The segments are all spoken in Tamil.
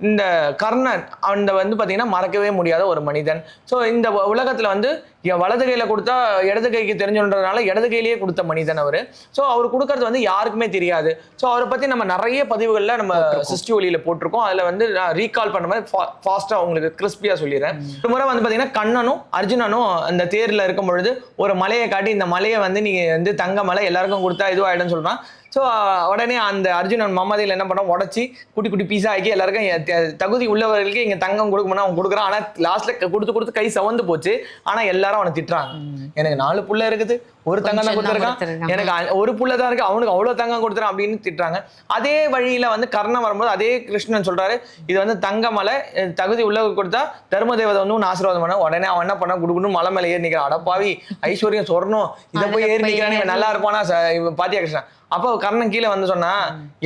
இந்த கர்ணன் அந்த வந்து பாத்தீங்கன்னா மறக்கவே முடியாத ஒரு மனிதன். ஸோ இந்த உலகத்துல வந்து வலது கையில கொடுத்தா இடது கைக்கு தெரிஞ்சுன்றதுனால இடது கையிலேயே கொடுத்த மனிதன் அவரு. ஸோ அவர் கொடுக்கறது வந்து யாருக்குமே தெரியாது. ஸோ அவரை பத்தி நம்ம நிறைய பதிவுகள்ல நம்ம சிஸ்டி ஒலியில போட்டிருக்கோம். அதுல வந்து நான் ரீகால் பண்ண மாதிரி ஃபாஸ்டா உங்களுக்கு கிறிஸ்பியா சொல்லிடுறேன். ஒரு முறை வந்து பாத்தீங்கன்னா கண்ணனும் அர்ஜுனனும் அந்த தேர்ல இருக்கும் பொழுது ஒரு மலையை காட்டி இந்த மலையை வந்து நீங்க வந்து தங்க மலை எல்லாருக்கும் கொடுத்தா இதுவாயிடும்னு சொல்றான். ஸோ உடனே அந்த அர்ஜுனன் மமதையில் என்ன பண்ண உடச்சி குட்டி குட்டி பீஸா ஆக்கி எல்லாருக்கும் தகுதி உள்ளவர்களுக்கு இங்கே தங்கம் கொடுக்கணும்னா அவன் கொடுக்குறான். ஆனால் லாஸ்ட்ல கொடுத்து கை சவந்து போச்சு. ஆனால் எல்லாரும் அவனை திட்டுறாங்க. எனக்கு 4 புள்ள இருக்குது, ஒரு தங்கம் தான் கொடுத்துருக்கான், எனக்கு ஒரு புள்ள தான் இருக்கு, அவனுக்கு அவ்வளோ தங்கம் கொடுத்துறான் அப்படின்னு திட்டுறாங்க. அதே வழியில வந்து கர்ணன் வரும்போது அதே கிருஷ்ணன் சொல்றாரு இது வந்து தங்க மலை, தகுதி உள்ளவங்க கொடுத்தா தர்ம தேவதை வந்து ஒன்று ஆசீர்வாதம் பண்ண. உடனே அவன் என்ன பண்ண கொடுக்கணும் மலை மேலே ஏறி நிற்கிறான். அடப்பாவி ஐஸ்வர்யம் சொரணும் இதை போய் ஏறி நிற்கிறான், நல்லா இருப்பானா பாத்தியா கிருஷ்ணன். அப்போ கர்ணன் கீழே வந்து சொன்னா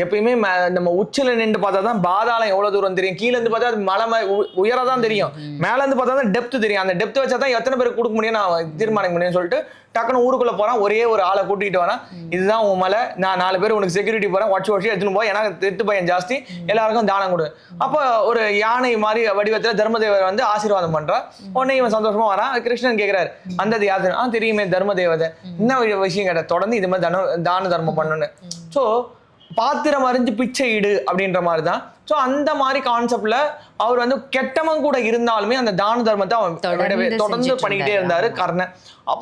எப்பயுமே நம்ம உச்சில நின்று பார்த்தா தான் பாதாளம் எவ்வளவு தூரம் தெரியும், கீழே இருந்து பார்த்தா அது மலை உயரதான் தெரியும், மேல இருந்து பார்த்தா தான் டெப்த் தெரியும். அந்த டெப்த் வச்சா தான் எத்தனை பேருக்கு கொடுக்க முடியும் நான் தீர்மானிக்க முடியும்னு சொல்லிட்டு டக்குன்னு ஊருக்குள்ள போறான். ஒரே ஒரு ஆளை கூட்டிகிட்டு வரான். இதுதான் உன் மலை, நான் 4 பேர் உனக்கு செக்யூரிட்டி போறேன், வச்சு எடுத்துன்னு போய், ஏன்னா திட்டு பையன் ஜாஸ்தி, எல்லாருக்கும் தானம் கொடு. அப்போ ஒரு யானை மாதிரி வடிவத்துல தர்மதேவர் வந்து ஆசீர்வாதம் பண்றான். உடனே இவன் சந்தோஷமா வரான். கிருஷ்ணன் கேட்கிறாரு அந்த யாரு தெரியுமே தர்மதேவதை, என்ன விஷயம் கேட்ட தொடர்ந்து இது மாதிரி தான தர்மம் பண்ணணும்னு. ஸோ பாத்திரம் அறிஞ்சு பிச்சை இடு அப்படின்ற மாதிரி தான். ஸோ அந்த மாதிரி கான்செப்ட்ல அவர் வந்து கெட்டவன் கூட இருந்தாலுமே அந்த தான தர்மத்தை அவன் தொடர்ந்து பண்ணிக்கிட்டே இருந்தாரு கர்ணன். அப்போ